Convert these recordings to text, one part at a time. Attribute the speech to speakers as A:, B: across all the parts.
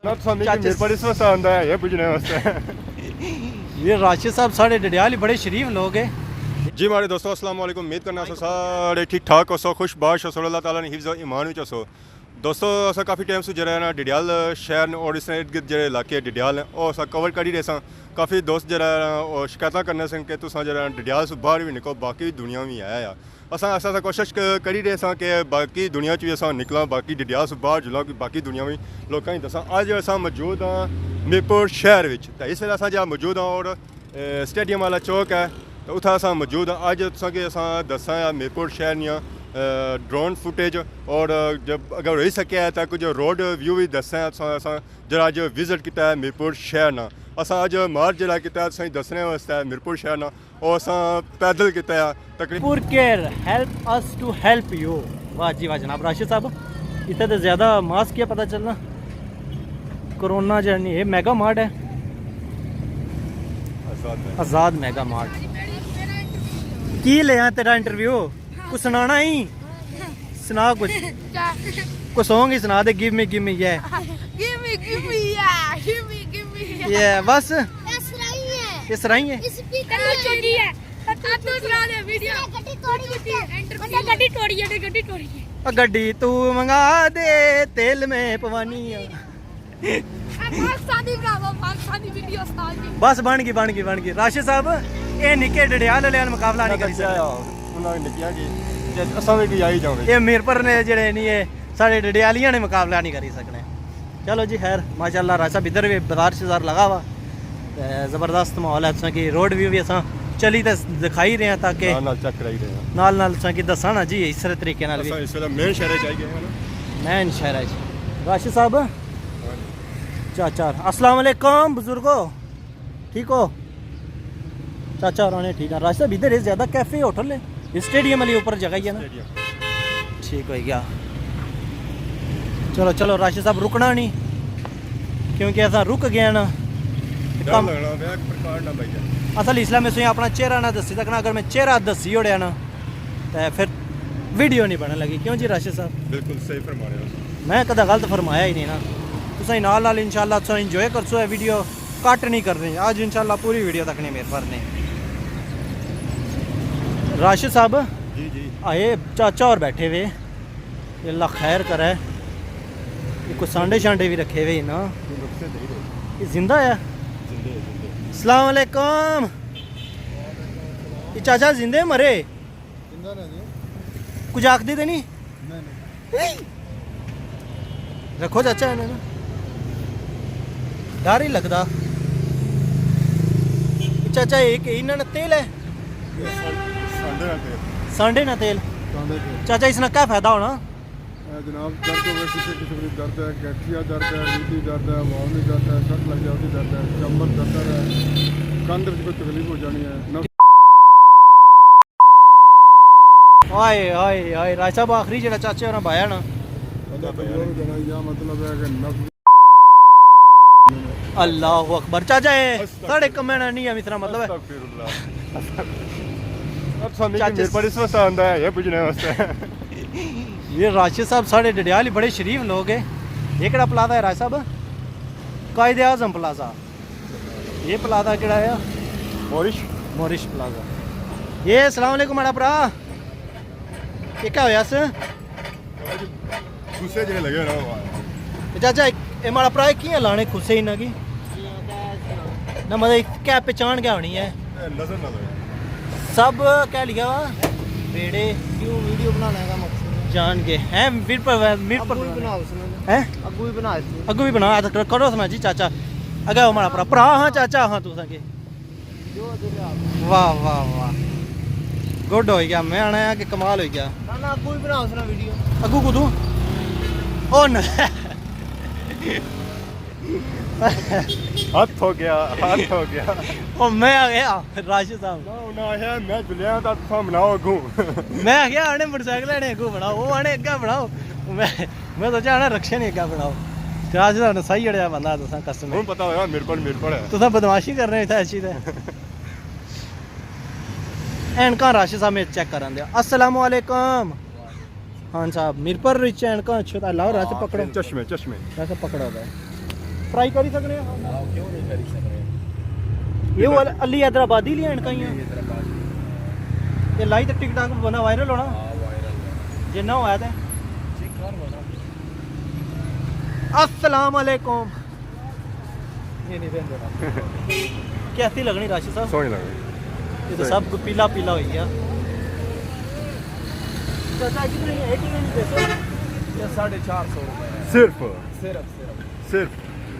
A: ये राशिद साहब साढ़े डडियाल बड़े शरीफ लोग है
B: जी हमारे दोस्तों अस्सलाम वालेकुम। उम्मीद करना सारे ठीक ठाक हो खुश बाश हो अल्लाह ताला ने हिफ्ज़ ईमान विच हो। दोस्तों अस काफ़ी टाइम से जरा ना डडियाल शहर और इस इर्द गिर्द जो इलाके डडियाल हैं और अस कवर करी रहे काफ़ी दोस्त जरा शिकायत करने सन कि तुम जरा डडियाल से बाहर भी निकलो बाकी दुनिया भी आया असा कोशिश करी रहे कि बाकी दुनिया भी अस निकला बाकी डडियाल से बाहर जुला बाकी दुनिया भी लोगों दसा। अज अस मौजूद हाँ मीरपुर शहर में तो इस वेले अस मौजूद हाँ और स्टेडियम वाला चौक है तो उत्थे अस मौजूद हाँ। अज तुसेंगी अस दसा मीरपुर शहर दियां ड्रोन फुटेज और जब अगर रही सके तो कुछ रोड व्यू भी दसा अस जरा अज विजिट किया है मीरपुर शहर ना अस अज मार्च जरा किया दसने वास्ते मीरपुर शहर ना और अस पैदल किया
A: Mirpur care help us to help you. वाह जी वाह जनाब राशिद साहब इतने तो ज़्यादा मास्क क्या पता चलना कोरोना जर्नी है मेगा मार्ट है आज़ाद मेगा मार्ट की ले तेरा इंटरव्यू कुछ सुनाना ही सुना कुछ सॉन्ग ही सुना दे गिव मी ये ये बस इस रही है गड्डी तू मंगा दे तेल में पवानी बस बन गई राशिद साहब ये निके डडियाल वाले मुकाबला नहीं कर सकते ये मीरपुर ने जेड़े नहीं है साढ़े डडियालियां ने मुकाबला नहीं कर सकने। चलो जी खैर माशाल्लाह राशा इधर भी बाजार शजार लगा हुआ ज़बरदस्त माहौल है कि रोड व्यू भी अस चली तो दिखाई रहे हैं ताकि नाल कि दसा ना जी इस तरीके मेन शहर राशिद साहब चाचा अस्सलाम वालेकुम बुजुर्गो ठीक हो चाचा राने ठीक है राशिद साहब इधर ज़्यादा कैफे होटल है स्टेडियम वाली ऊपर जगह ही है ना ठीक हो गया। चलो चलो राशिद साहब रुकना नहीं क्योंकि ऐसा रुक गया ना असल इसलिए मैं सुई अपना चेहरा ना दसी सकना अगर मैं चेहरा दसी ओढ़िया ना तो फिर वीडियो नहीं बनने लगी क्यों जी राशिद साहब
B: बिल्कुल सही फरमा रहे हो मैं
A: कदा गलत फरमाया ही नहीं ना तुम नाल इंशाल्लाह तुम इंजॉय कर सो वीडियो कट नहीं करनी आज इंशाल्लाह पूरी वीडियो तकनी मेरे पर नहीं। राशिद साहब
B: जी जी
A: आए चाचा और बैठे हुए अल्लाह खैर करे कुछ सांडे शांडे भी रखे हुए ना ये जिंदा है अस्सलाम वालेकुम ये चाचा जिंदे मरे कुछ आखदी तो नहीं रखो चाचा इन्हें डर ही लगता चाचा एक इन्होंने तेल है सांडे ना तेल चाचा इसना क्या फायदा होना
B: जनाब दर्द हो किसी किस्म की दर्द है गठिया दर्द है रीढ़ी दर्द है वावनी दर्द है सट लग जाती दर्द है कमर दर्द है कंध में कोई तकलीफ हो जानी है
A: आए आए आए राय साहब आखिरी जरा चाचे और भाया ना
B: मतलब है कि
A: अल्लाह अकबर चाचा है साढ़े कमेना नहीं है मित्रा मतलब ये राशिद साहब साढ़े डडियाल बड़े शरीफ लोग है ये केड़ा प्लाजा है राय साहब कायदे आजम प्लाजा ये प्लाजा केड़ा है मोरिश प्लाजा ये अस्सलाम वालेकुम माड़ा भरा ये क्या होया
B: खुसे जे लगे ना
A: चाचा ये माड़ा भरा कियां लाने खुसे इना की ना मतलब क्या पहचान क्या होनी है
B: नजर ना लगे
A: सब क्या लिखा हुआ बेड़े क्यों वीडियो बनाने का मकसद जान के हैं अगू भी बना करो सुना जी चाचा अगे हमारा भरा भरा हाँ चाचा हाँ तू सके वाह वाह वाह गुड हो गया मैं आना है कि कमाल हो गया अगू भी बनाओ सुना वीडियो अगू कुदू ओ न
B: हाथ हो गया
A: ओ मैं आ गया राशिद साहब
B: ना है मैं जुलिया ता तुम बनाओ अगू
A: मैं आ गया आने मोटरसाइकिल आने अगू बनाओ वो आने अग्गा बनाओ मैं सोचा आना रक्षा नहीं अग्गा बनाओ राशिद साहब ने सही अड़िया बंदा तुसा कस्टमर
B: हूं पता होगा मेरे पर है
A: तुसा बदमाशी कर रहे थे अच्छी ते एनका राशिद साहब में चेक करन दिया अस्सलाम वालेकुम हाँ साहब मीरपुर एनका अच्छे लाओ रात पकड़ो
B: चश्मे
A: रात पकड़ो गए ट्राई करी सकने हैं
C: हाँ क्यों नहीं करी सकते
A: ये वो अली हैदराबादी लिया इनका ही है
C: हैदराबाद
A: ये लाई तो टिकटॉक पे बना वायरल होना
C: हाँ वायरल
A: जिन्ना होया थे
C: चिकन बना
A: अस्सलाम वालेकुम
C: ये नहीं देंगे
A: कैसी लगनी राशिद साहब
B: सोहनी लग रही
A: ये तो सब पीला पीला हो गया चाचा कितने है 80 नहीं पैसे
C: ये 450 रुपये है
B: सिर्फ
C: सिर्फ
B: सिर्फ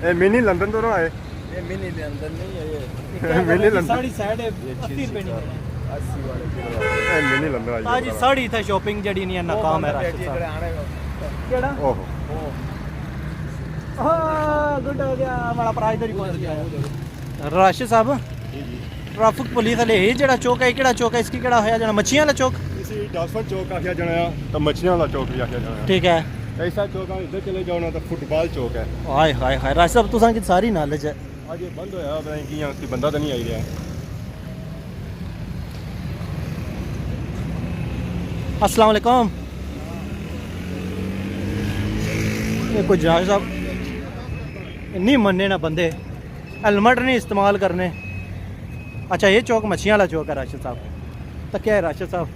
B: ए मिनी लंदन तो ना है
C: ये मिनी के अंदर नहीं है ये
B: मिनी लंदन
A: साड़ी साइड है 80 रुपए नहीं
C: 80 वाले किलो
B: ए मिनी लंदन आई
A: आज साड़ी था शॉपिंग जड़ी नहीं नाकाम है राशिद साहब केड़ा
B: ओहो
A: हाँ गुड हो गया हमारा प्राइस इधर ही पहुंच गया राशिद साहब ट्रैफिक पुलिस वाले ये जड़ा चौक है केड़ा चौक है इसकी केड़ा होया जड़ा मच्छियां वाला चौक
B: इसी डासफर चौक आखिया जाना है तो मछलियां वाला चौक भी आखिया जाना है
A: ठीक है
B: ऐसा चौक है इधर चले जाओ ना तो फुटबॉल चौक है
A: हाय हाय हाय राशिद साहब तुसां की सारी नॉलेज है
B: आज ये बंद होया पता नहीं कियां उसकी बंदा तो नहीं आई रहा
A: अस्सलाम वालेकुम ये कुछ राशिद साहब नहीं मन्ने ना बंदे हेलमेट नहीं इस्तेमाल करने अच्छा ये चौक मच्छियाँ वाला चौक है राशिद साहब तो क्या है राशिद साहब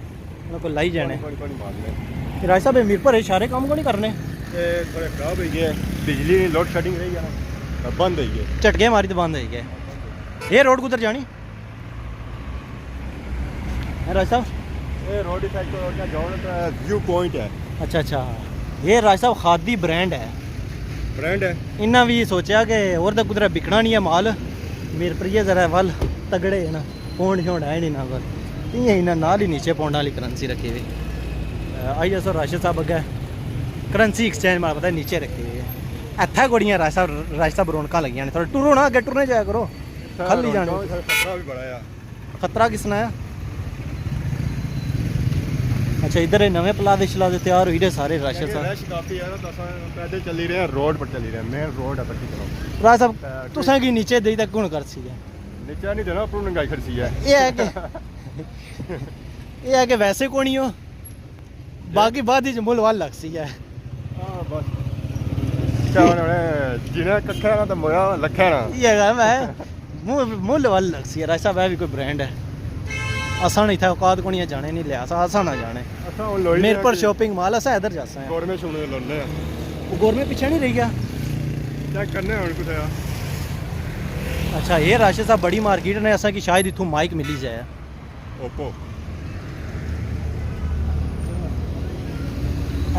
A: उन्होंने लाई जाने
B: पानी मारने
A: राशिद साहब मीर पर इशारे काम को नहीं करने
B: ये थोड़े खराब हो गए बिजली लोड शेडिंग रही है ना बंद हो गई
A: झटके मारी तो बंद हो गए ये रोड कुधर जानी है राशिद साहब
B: ये रोड साइड को रोड जाओ ना तो व्यू पॉइंट है
A: अच्छा अच्छा ये राशिद साहब खादी ब्रांड है
B: ब्रांड है
A: इन्ना भी सोचा कि और तो कुदरा बिकना नहीं है माल मेरे पर ये जरा वल तगड़े है ना पौंड शौंड है नहीं ना बस इं इन्ना नाल ही नीचे पौंड वाली करेंसी रखी हुई आई सो राशिद साहब अगे करेंसी एक्सचेंज मार पता नीचे रखी हुई है इत्थे गोड़ियां राशिद साहब रौनक लगी जाने थोड़ा टुरो ना अगे टुरने जाया करो खाली जाने
B: खतरा भी बड़ा है
A: खतरा किसना है अच्छा इधर नवे प्लादे शलादे तैयार हुई रहे सारे राशिद साहब
B: रश काफी है ना तो पैदल चली रहे हैं रोड पर चली रहे हैं मेन रोड है तक चलो
A: राशिद साहब तुसां की नीचे दे तक कौन कर सी है
B: नीचा नहीं देना अपनी नंगाई खर्ची है
A: ये है कि वैसे को नहीं हो बाकी बाद ही मुल वाल लग सी है
B: हां बस क्या होने जिन्हें कखा ना तो मोया लखा ना
A: ये है मैं मुल वाल लग सी है राशिद साहब है भी कोई ब्रांड है असा नहीं था औकात को नहीं जाने नहीं लिया असा ना जाने
B: अच्छा वो लोई
A: मेरे पर शॉपिंग माल असा इधर जासा है
B: गवर्नमेंट सुनने लोने
A: वो गोरमे पीछे नहीं रह गया
B: चेक करने हैं उनको तो
A: अच्छा ये राशिद साहब बड़ी मार्केट ने ऐसा कि शायद इथों माइक मिली जाए
B: ओप्पो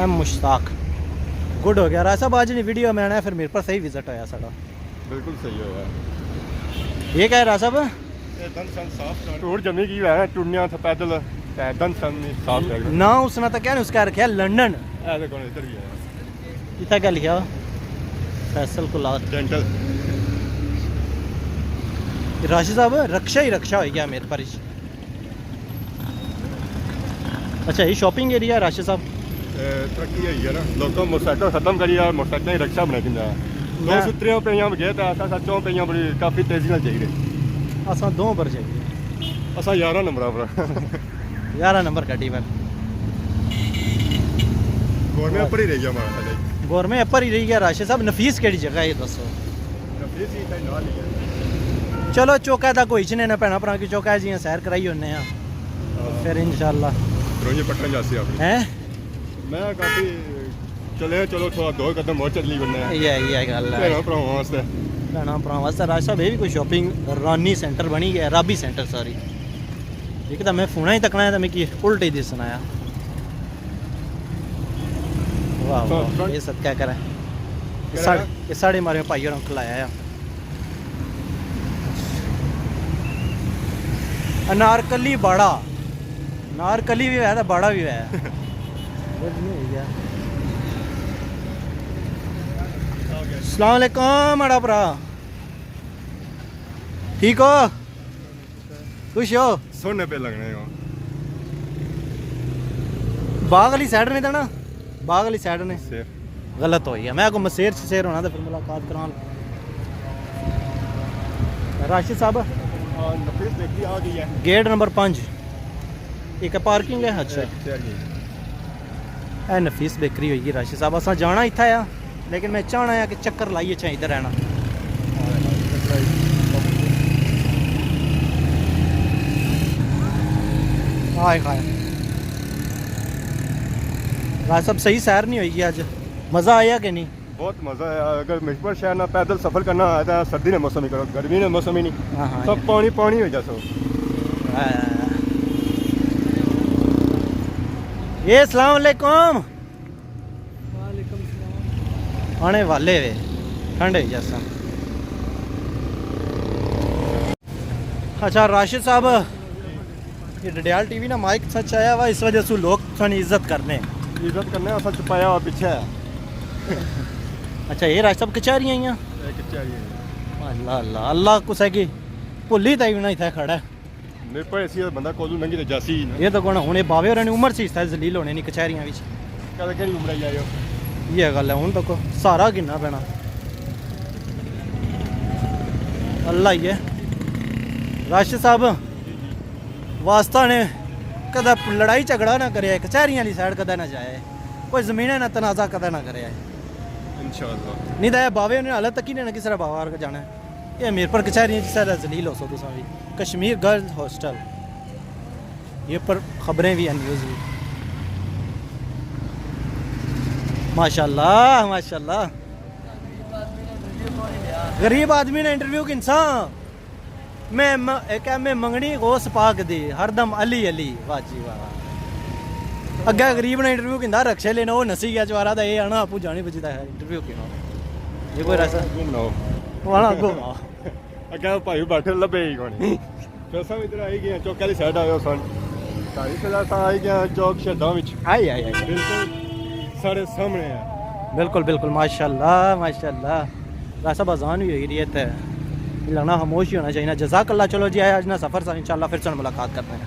A: एम मुश्ताक गुड हो गया राशिद साहब आज नहीं वीडियो में आना फिर मेरे पर सही विजिट होया साड़ा
B: बिल्कुल सही हो यार
A: ये क्या है राशिद साहब
B: ये दन सन साफ टूर जमी की है टूरनिया था पैदल दन सन साफ है
A: ना उसने तो क्या नहीं उसका रखा लंदन
B: ऐसे कौन इधर भी है
A: इतना क्या लिखा फैसल कुलार
B: डेंटल
A: राशिद साहब रक्षा ही रक्षा हो गया मेरे पर अच्छा ये शॉपिंग एरिया है राशिद साहब
B: तरक्की है ना लोगों मोटरसाइकिल खत्म करी और मोटरसाइकिल ही रक्षा बना दिंदा दो सुत्रियों पे यहाँ गए तो ऐसा सच्चों पे यहाँ बड़ी काफ़ी तेजी ਨਾਲ चाहिए
A: असा दो पर चाहिए
B: असा 11 नंबर पर
A: 11 नंबर कटी पर
B: गवर्नमेंट पर ही रह गया हमारा साले
A: गौरमेंट पर ही रही गया राशिद साहब नफीस केड़ी जगह है ये दसो
B: नफीस ही कहीं ना लिया
A: चलो चौका तक कोई ने भैन भरा की चौका जी सैर कराई होने फिर इंशाल्लाह
B: रोजे पटन जासी आप
A: हैं
B: मैं काफ़ी चले चलो थोड़ा 2 कदम और चली बनने
A: ये गल है
B: भैन भरावां वास्ते
A: भैन भरा वास्ते राशिद साहब ये भी कोई शॉपिंग रानी सेंटर बनी गया राबी सेंटर सॉरी एक तो मैं फोना ही तकना है तो मिगी उल्टे ही दिसना आया वाह वाह ये सब क्या करें ये साढ़े मारे भाई और अंकल आया है अनारकली बड़ा नारकली भी है तो बड़ा भी है अस्सलाम वालेकुम बड़ा भरा ठीक हो खुश हो
B: सोने पे लगने हो
A: बाग वाली साइड ने देना बाग वाली साइड ने
B: सेफ
A: गलत हो गया मैं को मसेर से शेर होना तो फिर मुलाकात करा राशिद साहब
B: नफीस देखी आ गई है
A: गेट नंबर 5 एक पार्किंग है अच्छा नफीस बेकरी होगी राशिद साहब असा जाना इतना आ लेकिन मैं चाहना है कि चक्कर लाइए चाहे इधर रहना हाय हाय राज साहब सही सैर नहीं होगी आज मज़ा आया कि नहीं
B: बहुत मज़ा है। अगर मीरपुर शहर ना पैदल सफ़र करना है तो सर्दी ने मौसम ही करो, गर्मी ने मौसम ही नहीं।
A: हाँ हाँ
B: सब पानी पानी हो जासो।
A: ये अस्सलाम वालेकुम
C: वालेकुम सलाम।
A: आने वाले वे ठंडे जैसा। अच्छा राशिद साहब ये डडियाल टीवी ना माइक सच आया हुआ इस वजह से लोग थोड़ी इज्जत करने
B: इज्जत करने वाला छुपाया हुआ पीछे है।
A: अच्छा ये राशिद साहब कचहरी आई हैं अल्लाह अल्लाह अल्लाह कुछ है कि भुली तई भी नहीं था खड़ा है
B: मीरपुर ऐसी बंदा कोलू नंगी तो जासी
A: ये तो कौन हुने बावे होरें उम्र सी था जलील होने नहीं कचहरियां विच
B: कद केड़ी उम्र आई आयो
A: ये गल है हुन तक सारा गिनना पैना अल्लाह ही है राशिद साहब वास्ता ने कदा लड़ाई झगड़ा ना करे कचहरियां वाली साइड कदा ना जाए कोई जमीन ना तनाजा कदा ना करे
B: इंशाअल्लाह
A: नहीं तो बावे ने हालत तक ही नहीं किसी बाबा वर्ग जाना है ये मीरपुर कचहरियां जिस तरह जलील हो सो तुसा भी कश्मीर गर्ल्स हॉस्टल ये पर खबरें भी हैं न्यूज़ भी माशाल्लाह माशाल्लाह गरीब आदमी ने इंटरव्यू किनसा मैं मंगनी गोस पाक दी हरदम अली अली वाह जी वाह अग्गे गरीब ने इंटरव्यू किंदा रक्षे लेना वो नसी गया चवारा दा ये आना आपू जानी बचदा है इंटरव्यू किनो ये कोई रसा
B: घूमना
A: वाला घुमा
B: अगर भाई बैठे लबे ही कोनी फिर सब इधर आई गए चौक वाली साइड आयो सन सारी फिलहाल सा आई गया चौक शहदा विच
A: आई आई आई
B: बिल्कुल सारे सामने है
A: बिल्कुल बिल्कुल माशाल्लाह माशाल्लाह रासा बाजान भी हो रही है लगना खामोश ही होना चाहिए ना जज़ाकल्लाह चलो जी आए आज ना सफ़र से इंशाल्लाह फिर से मुलाकात करते हैं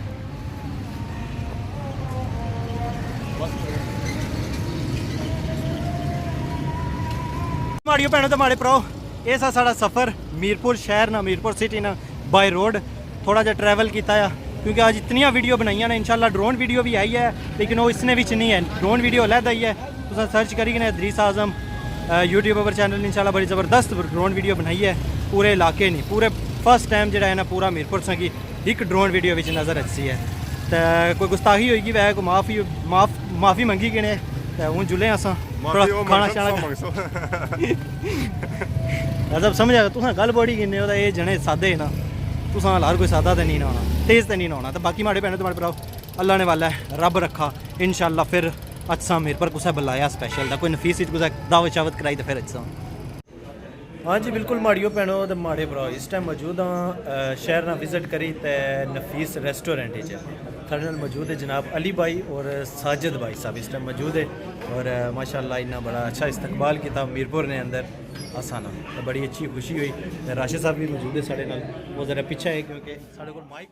A: माड़ियो भैनों तो माड़े भराओ ये सा साड़ा सफ़र मीरपुर शहर ना मीरपुर सिटी ना बाय रोड थोड़ा जा ट्रैवल किया है क्योंकि आज इतनी वीडियो बनाई ने इंशाल्लाह ड्रोन वीडियो भी आई है लेकिन वो इसने भी नहीं है ड्रोन वीडियो अलग आई है तो सर्च करी ने इदरीस आज़म यूट्यूब पर चैनल इंशाल्लाह बड़ी ज़बरदस्त ड्रोन वीडियो बनाई है पूरे इलाके नहीं पूरे फर्स्ट टाइम जो है ना पूरा मीरपुर से की एक ड्रोन वीडियो में नज़र अच्छी है तो कोई गुस्ताखी होगी वै कोई माफ़ी मंगी कि ने तो हूँ जुले अस थोड़ा खाना शाना जब समझ आया तुसें गल बड़ी गिने ये जने सादे ना तुसा हर कोई सादा तो नहीं ना होना तेज़ तो नहीं ना होना तो बाकी माड़े भैन तुम्हारे भराओ अल्लाह ने वाला है रब रखा इंशाल्लाह फिर अच्छा मेरे पर कुछ बुलाया स्पैशल कोई नफीस कुछ दावत शावत कराई तो फिर अच्छा हाँ जी बिल्कुल माड़ियो भैनों तो माड़े भराओ इस टाइम मौजूद हाँ शहर ना विजिट करी तो नफीस रेस्टोरेंट साढ़े नाल मौजूद है जनाब अली भाई और साजिद भाई साहब इस टाइम मौजूद है और माशाल्लाह इन्ना बड़ा अच्छा इस्तकबाल किया मीरपुर ने अंदर आसाना तो बड़ी अच्छी खुशी हुई राशिद साहब भी मौजूद है साढ़े नाल वो ज़रा पीछे है क्योंकि साढ़े को माइक